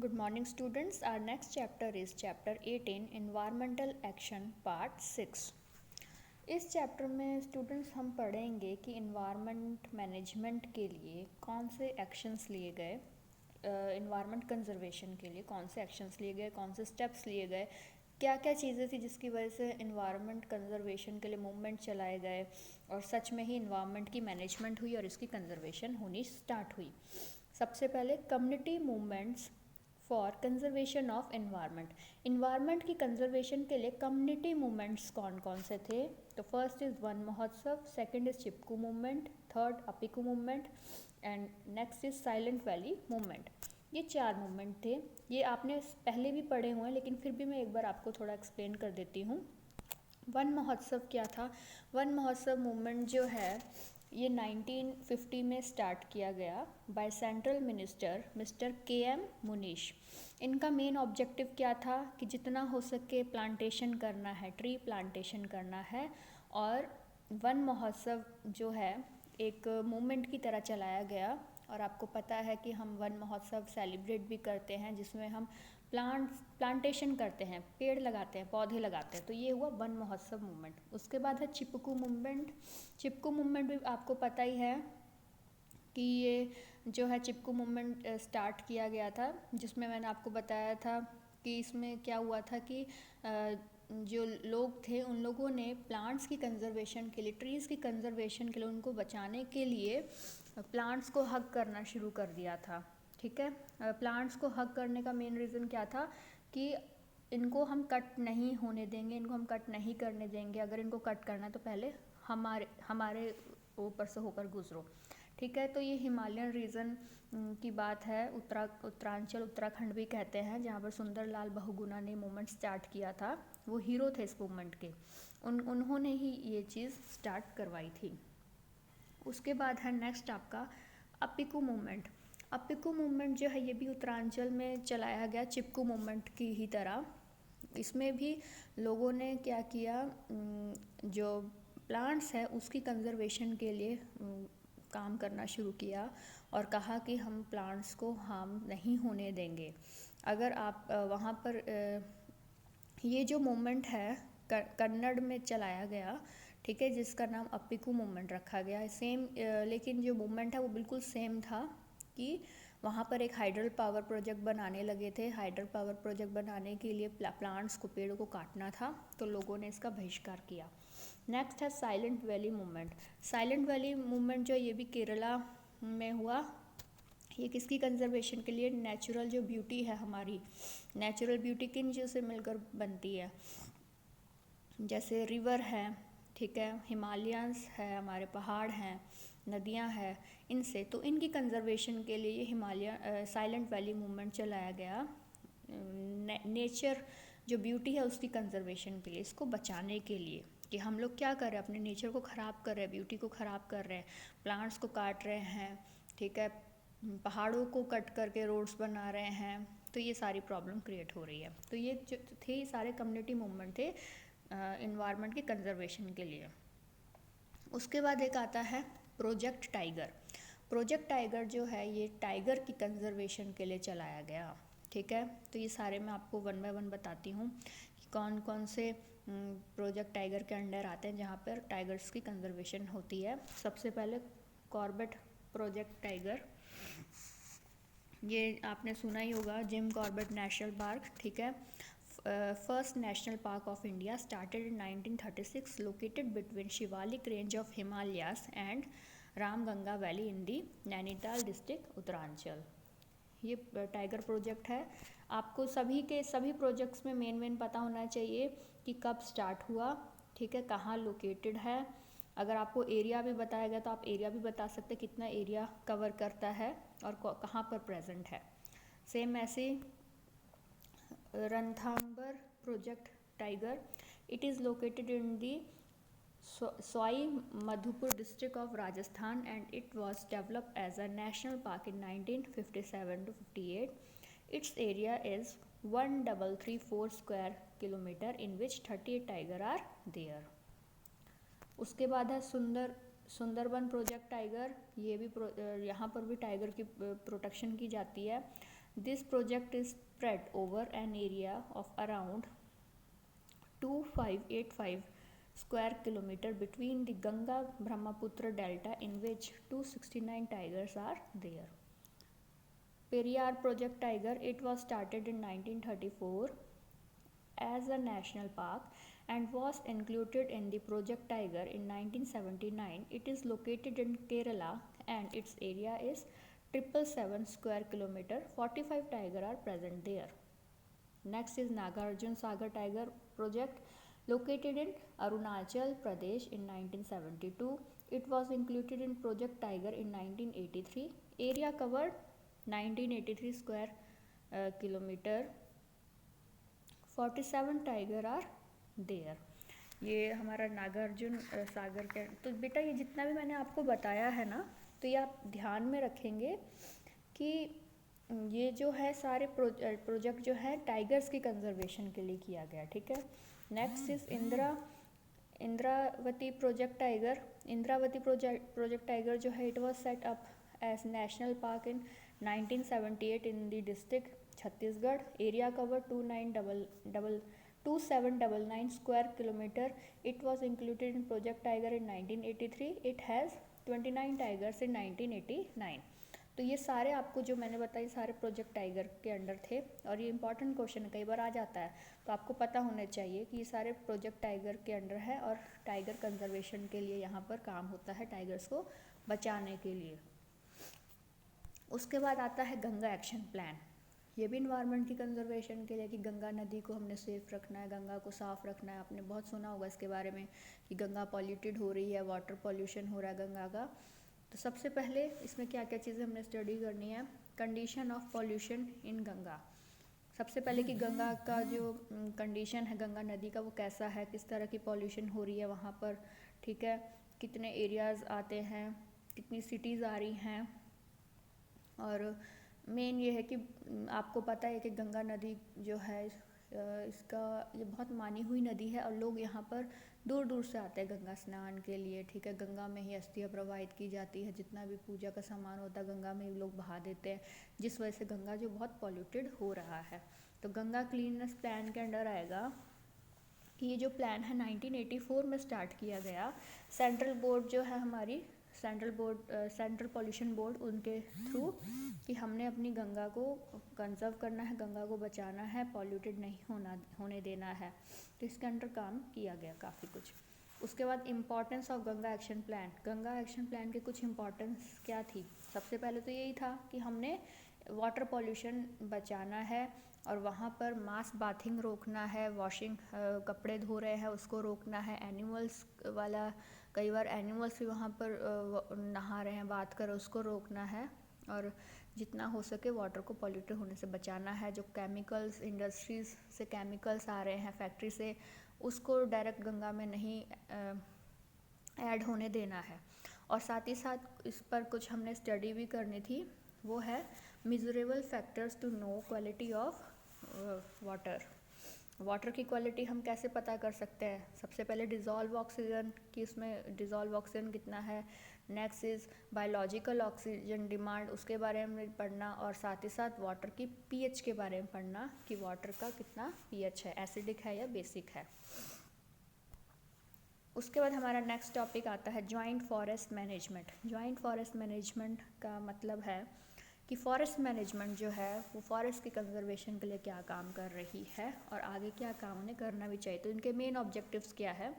Good morning students. Our next chapter is chapter 18 Environmental Action Part 6. इस chapter में students हम पढ़ेंगे कि इन्वायरमेंट मैनेजमेंट के लिए कौन से एक्शंस लिए गए, इन्वायरमेंट कंजर्वेशन के लिए कौन से एक्शंस लिए गए, कौन से स्टेप्स लिए गए, क्या क्या चीज़ें थी जिसकी वजह से इन्वायरमेंट कंजर्वेशन के लिए मूवमेंट चलाए गए और सच में ही इन्वायरमेंट की मैनेजमेंट हुई और इसकी कंजर्वेशन होनी स्टार्ट हुई। सबसे पहले community movements for conservation of environment की कंजर्वेशन के लिए कम्युनिटी मूवमेंट्स कौन कौन से थे। तो first is Van Mahotsav, second is Chipko movement, third Appiko movement and next is Silent Valley movement. ये 4 मूवमेंट थे। ये आपने पहले भी पढ़े हुए हैं लेकिन फिर भी मैं एक बार आपको थोड़ा एक्सप्लेन कर देती हूँ। वन महोत्सव क्या था? वन महोत्सव मूवमेंट जो है ये 1950 में स्टार्ट किया गया by central minister mister KM. Munish. इनका मेन ऑब्जेक्टिव क्या था कि जितना हो सके प्लांटेशन करना है, ट्री प्लांटेशन करना है। और वन महोत्सव जो है एक मूवमेंट की तरह चलाया गया। और आपको पता है कि हम वन महोत्सव सेलिब्रेट भी करते हैं जिसमें हम प्लांटेशन करते हैं, पेड़ लगाते हैं, पौधे लगाते हैं। तो ये हुआ वन महोत्सव मूवमेंट। उसके बाद है चिपकू मूवमेंट। चिपकू मूवमेंट भी आपको पता ही है कि ये जो है चिपकू मूवमेंट स्टार्ट किया गया था, जिसमें मैंने आपको बताया था कि इसमें क्या हुआ था कि जो लोग थे उन लोगों ने प्लांट्स की कंजर्वेशन के लिए, ट्रीज़ की कंजर्वेशन के लिए, उनको बचाने के लिए प्लांट्स को हग करना शुरू कर दिया था। ठीक है, प्लांट्स को हग करने का मेन रीज़न क्या था कि इनको हम कट नहीं होने देंगे, इनको हम कट नहीं करने देंगे। अगर इनको कट करना है तो पहले हमारे ऊपर से होकर गुजरो। ठीक है, तो ये हिमालयन रीजन की बात है। उत्तरांचल, उत्तराखंड भी कहते हैं, जहाँ पर सुंदरलाल बहुगुणा ने मूवमेंट स्टार्ट किया था। वो हीरो थे इस मूवमेंट के। उन्होंने ही ये चीज़ स्टार्ट करवाई थी। उसके बाद है नेक्स्ट आपका अपिकू मूवमेंट। अपिकू मूवमेंट जो है ये भी उत्तरांचल में चलाया गया चिपकू मूवमेंट की ही तरह। इसमें भी लोगों ने क्या किया, जो प्लांट्स है उसकी कंजर्वेशन के लिए काम करना शुरू किया और कहा कि हम प्लांट्स को हार्म नहीं होने देंगे। अगर आप वहाँ पर ये जो मूवमेंट है कन्नड़ में चलाया गया, ठीक है, जिसका नाम अपिकू मूवमेंट रखा गया है। सेम लेकिन जो मूवमेंट है वो बिल्कुल सेम था कि वहाँ पर एक हाइड्रल पावर प्रोजेक्ट बनाने लगे थे। हाइड्रल पावर प्रोजेक्ट बनाने के लिए प्लांट्स को, पेड़ों को काटना था, तो लोगों ने इसका बहिष्कार किया। नेक्स्ट है silent Valley movement. Silent Valley movement जो ये भी केरला में हुआ। ये किसकी कंजर्वेशन के लिए? नेचुरल जो ब्यूटी है हमारी, नेचुरल ब्यूटी किन चीज़ों से मिलकर बनती है? जैसे रिवर है, ठीक है, हिमालयंस है, हमारे पहाड़ हैं, नदियां हैं, इनसे, तो इनकी कंजर्वेशन के लिए ये हिमालय साइलेंट वैली मूवमेंट चलाया गया। नेचर जो ब्यूटी है उसकी कंजर्वेशन के लिए, इसको बचाने के लिए कि हम लोग क्या कर रहे हैं, अपने नेचर को ख़राब कर रहे हैं, ब्यूटी को ख़राब कर रहे हैं, प्लांट्स को काट रहे हैं, ठीक है, पहाड़ों को कट करके रोड्स बना रहे हैं, तो ये सारी प्रॉब्लम क्रिएट हो रही है। तो ये जो थे सारे कम्युनिटी मूवमेंट थे इन्वायरमेंट के कंजर्वेशन के लिए। उसके बाद एक आता है प्रोजेक्ट टाइगर। प्रोजेक्ट टाइगर जो है ये टाइगर की कंजर्वेशन के लिए चलाया गया। ठीक है, तो ये सारे मैं आपको वन बाय वन बताती हूँ कि कौन कौन से प्रोजेक्ट टाइगर के अंडर आते हैं जहाँ पर टाइगर्स की कंजर्वेशन होती है। सबसे पहले कॉर्बेट प्रोजेक्ट टाइगर, ये आपने सुना ही होगा, जिम कॉर्बेट नेशनल पार्क। ठीक है, first national park of India started in 1936, located between Shivalik range of Himalayas and Ramganga valley in the Nainital district, Uttaranchal. ये टाइगर प्रोजेक्ट है। आपको सभी प्रोजेक्ट्स में मेन पता होना चाहिए कि कब स्टार्ट हुआ, ठीक है, कहाँ लोकेटेड है। अगर आपको एरिया भी बताया गया तो आप एरिया भी बता सकते हैं कितना एरिया कवर करता है और कहाँ पर प्रेजेंट है। सेम ऐसे Ranthambore project tiger, it is located in the Soi Madhopur district of Rajasthan and it was developed as a national park in 1957 to 58. Its area is 1334 square kilometer in which 38 tiger are there. उसके बाद है Sundarban project tiger. ये भी यहाँ पर भी tiger की protection की जाती है। This project is spread over an area of around 2585 square kilometer between the Ganga Brahmaputra delta, in which 269 tigers are there. Periyar Project Tiger, it was started in 1934 as a national park and was included in the Project Tiger in 1979. It is located in Kerala and its area is 777 square kilometer. 45 tigers are present there. Next is Nagarjun Sagar Tiger Project, located in Arunachal Pradesh in 1972. It was included in Project Tiger in 1983. Area covered 1983 square kilometer. 47 tiger are there. ये हमारा नागार्जुन सागर के. तो बेटा ये जितना भी मैंने आपको बताया है ना, तो ये आप ध्यान में रखेंगे कि ये जो है सारे प्रोजेक्ट जो है टाइगर्स की कंजर्वेशन के लिए किया गया. ठीक है. Next is Indravati project tiger. Indravati project tiger जो है, it was set up as national park in 1978 in the district Chhattisgarh. Area cover 2799 square kilometer. It was included in Project Tiger in 1983. It has 29 tigers in 1989. तो ये सारे आपको जो मैंने बताई सारे प्रोजेक्ट टाइगर के अंडर थे. और ये इंपॉर्टेंट क्वेश्चन कई बार आ जाता है, तो आपको पता होना चाहिए कि ये सारे प्रोजेक्ट टाइगर के अंडर है और टाइगर कंजर्वेशन के लिए यहाँ पर काम होता है, टाइगर्स को बचाने के लिए. उसके बाद आता है गंगा एक्शन प्लान. ये भी इन्वायरमेंट की कंजर्वेशन के लिए कि गंगा नदी को हमने सेफ रखना है, गंगा को साफ़ रखना है. आपने बहुत सुना होगा इसके बारे में कि गंगा पॉल्यूटेड हो रही है, वाटर पॉल्यूशन हो रहा है गंगा का. तो सबसे पहले इसमें क्या क्या चीज़ें हमने स्टडी करनी है. Condition of pollution in Ganga. सबसे पहले कि गंगा का जो कंडीशन है गंगा नदी का, वो कैसा है, किस तरह की पॉल्यूशन हो रही है वहाँ पर. ठीक है. कितने एरियाज़ आते हैं, कितनी सिटीज़ आ रही हैं. और मेन ये है कि आपको पता है कि गंगा नदी जो है इसका ये बहुत मानी हुई नदी है और लोग यहाँ पर दूर दूर से आते हैं गंगा स्नान के लिए. ठीक है. गंगा में ही अस्थियाँ प्रवाहित की जाती है, जितना भी पूजा का सामान होता है गंगा में ही लोग बहा देते हैं, जिस वजह से गंगा जो बहुत पॉल्यूटेड हो रहा है. तो गंगा क्लीननेस प्लान के अंडर आएगा कि ये जो प्लान है 1984 में स्टार्ट किया गया. सेंट्रल बोर्ड जो है हमारी सेंट्रल पॉल्यूशन बोर्ड, उनके थ्रू कि हमने अपनी गंगा को कंजर्व करना है, गंगा को बचाना है, पॉल्यूटेड नहीं होने देना है. तो इसके अंडर काम किया गया काफ़ी कुछ. उसके बाद importance of Ganga action plan. Ganga action plan के कुछ इम्पॉर्टेंस क्या थी. सबसे पहले तो यही था कि हमने वाटर पॉल्यूशन बचाना है और वहाँ पर मास बाथिंग रोकना है, वॉशिंग कपड़े धो रहे हैं उसको रोकना है. एनिमल्स वाला, कई बार एनिमल्स भी वहाँ पर नहा रहे हैं, बात कर, उसको रोकना है. और जितना हो सके वाटर को पॉल्यूटेड होने से बचाना है. जो केमिकल्स, इंडस्ट्रीज़ से केमिकल्स आ रहे हैं फैक्ट्री से, उसको डायरेक्ट गंगा में नहीं ऐड होने देना है. और साथ ही साथ इस पर कुछ हमने स्टडी भी करनी थी, वो है measurable factors to know quality of water. Water की क्वालिटी हम कैसे पता कर सकते हैं. सबसे पहले डिज़ोल्व ऑक्सीजन कि उसमें डिज़ोल्व ऑक्सीजन कितना है. Next is biological oxygen demand, उसके बारे में पढ़ना. और साथ ही साथ वाटर की पीएच के बारे में पढ़ना कि वाटर का कितना पीएच है, एसिडिक है या बेसिक है. उसके बाद हमारा नेक्स्ट टॉपिक आता है joint forest management. Joint forest management का मतलब है कि फॉरेस्ट मैनेजमेंट जो है वो फॉरेस्ट की कंजर्वेशन के लिए क्या काम कर रही है और आगे क्या काम उन्हें करना भी चाहिए. तो इनके मेन ऑब्जेक्टिव्स क्या है.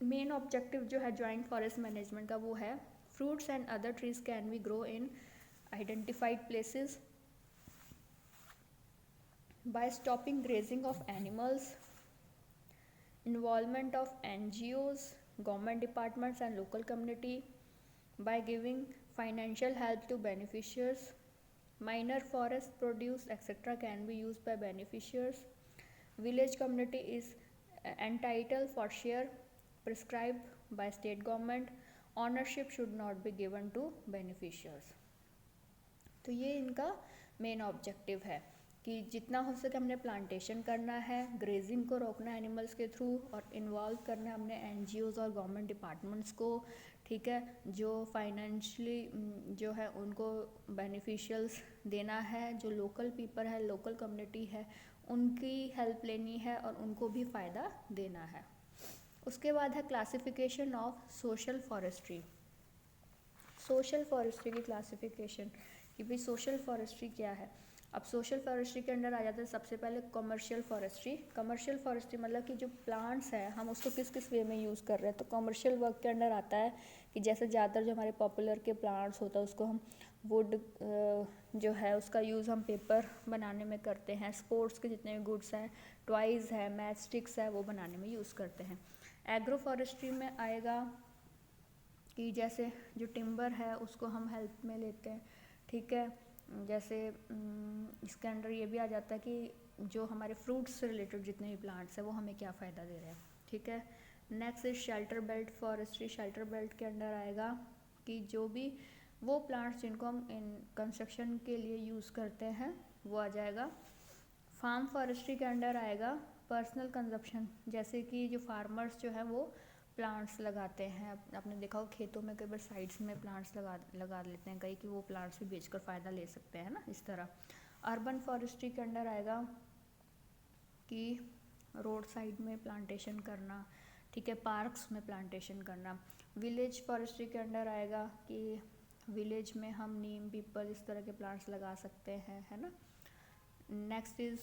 मेन ऑब्जेक्टिव जो है जॉइंट फॉरेस्ट मैनेजमेंट का वो है fruits and other trees can be grow in identified places by stopping grazing of animals. Involvement of NGOs, government departments and local community by giving financial help to beneficiaries. Minor forest produce etc. can be used by beneficiaries. Village community is entitled for share prescribed by state government. Ownership should not be given to beneficiaries. तो ये इनका main objective है कि जितना हो सके हमने plantation करना है, ग्रेजिंग को रोकना है एनिमल्स के थ्रू, और इन्वॉल्व करना है हमने एनजीओज़ और गवर्नमेंट डिपार्टमेंट्स को. ठीक है, जो फाइनेंशियली जो है उनको बेनिफिशियल्स देना है, जो लोकल पीपल है, लोकल कम्युनिटी है, उनकी हेल्प लेनी है और उनको भी फ़ायदा देना है। उसके बाद है classification of social forestry. Social forestry की क्लासिफिकेशन कि भाई सोशल फॉरेस्ट्री क्या है। अब सोशल फॉरेस्ट्री के अंडर आ जाता है सबसे पहले कमर्शियल फॉरेस्ट्री। कमर्शियल फॉरेस्ट्री मतलब कि जो प्लांट्स हैं हम उसको किस किस वे में यूज़ कर रहे हैं, तो कमर्शियल वर्क के अंडर आता है कि जैसे ज़्यादातर जो हमारे पॉपुलर के प्लांट्स होता है उसको हम वुड जो है उसका यूज़ हम पेपर बनाने में करते हैं, स्पोर्ट्स के जितने भी गुड्स हैं, टॉयज़ है, मैच स्टिक्स है, वो बनाने में यूज़ करते हैं। एग्रो फॉरेस्ट्री में आएगा कि जैसे जो टिम्बर है उसको हम हेल्प में लेते हैं, ठीक है, जैसे इसके अंडर ये भी आ जाता है कि जो हमारे फ्रूट्स से रिलेटेड जितने भी प्लांट्स हैं वो हमें क्या फ़ायदा दे रहे हैं, ठीक है। Next is shelter belt forestry. Shelter belt के अंडर आएगा कि जो भी वो प्लांट्स जिनको हम इन कंस्ट्रक्शन के लिए यूज़ करते हैं वो आ जाएगा। फार्म फॉरेस्ट्री के अंडर आएगा पर्सनल कंजप्शन, जैसे कि जो फार्मर्स जो है वो प्लांट्स लगाते हैं, आपने देखा हो खेतों में कई बार साइड्स में प्लांट्स लगा लेते हैं कई, कि वो प्लांट्स भी बेचकर फ़ायदा ले सकते हैं ना, इस तरह। अर्बन फॉरेस्ट्री के अंडर आएगा कि रोड साइड में प्लांटेशन करना, ठीक है, पार्क्स में प्लांटेशन करना। विलेज फॉरेस्ट्री के अंडर आएगा कि विलेज में हम नीम, पीपल इस तरह के प्लांट्स लगा सकते हैं, है ना। नेक्स्ट इज़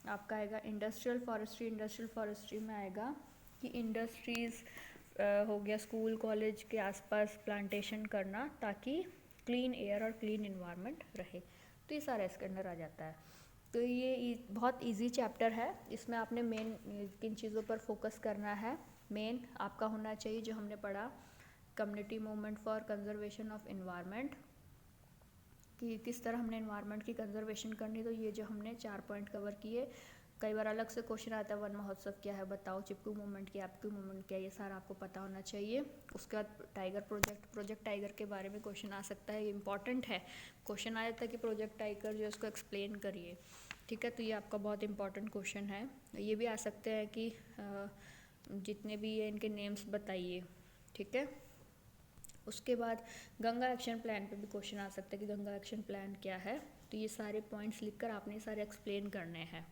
आपका आएगा इंडस्ट्रियल फॉरेस्ट्री। इंडस्ट्रियल फॉरेस्ट्री में आएगा कि इंडस्ट्रीज़ हो गया, स्कूल कॉलेज के आसपास प्लांटेशन करना ताकि क्लीन एयर और क्लीन इन्वायरमेंट रहे, तो ये सारा इसके अंदर आ जाता है। तो ये बहुत इजी चैप्टर है, इसमें आपने मेन किन चीज़ों पर फोकस करना है। मेन आपका होना चाहिए जो हमने पढ़ा, community movement for conservation of environment, कि किस तरह हमने इन्वायरमेंट की कंजर्वेशन करनी, तो ये जो हमने 4 पॉइंट कवर किए। कई बार अलग से क्वेश्चन आता है वन महोत्सव क्या है बताओ, चिपकू मूवमेंट क्या, आपकी मूवमेंट क्या, ये सारा आपको पता होना चाहिए। उसके बाद टाइगर प्रोजेक्ट टाइगर के बारे में क्वेश्चन आ सकता है, ये इंपॉर्टेंट है, क्वेश्चन आया था कि प्रोजेक्ट टाइगर जो इसको एक्सप्लेन करिए, ठीक है, तो ये आपका बहुत इंपॉर्टेंट क्वेश्चन है। ये भी आ सकते हैं कि जितने भी ये इनके नेम्स बताइए, ठीक है। उसके बाद गंगा एक्शन प्लान पे भी क्वेश्चन आ सकता है कि गंगा एक्शन प्लान क्या है, तो ये सारे पॉइंट्स लिखकर आपने सारे एक्सप्लेन करने हैं।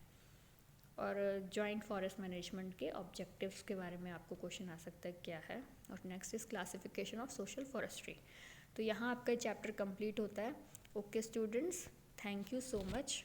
और जॉइंट फॉरेस्ट मैनेजमेंट के ऑब्जेक्टिव्स के बारे में आपको क्वेश्चन आ सकता है क्या है। और next is classification of social forestry. तो यहाँ आपका चैप्टर कंप्लीट होता है। Okay students, thank you so much.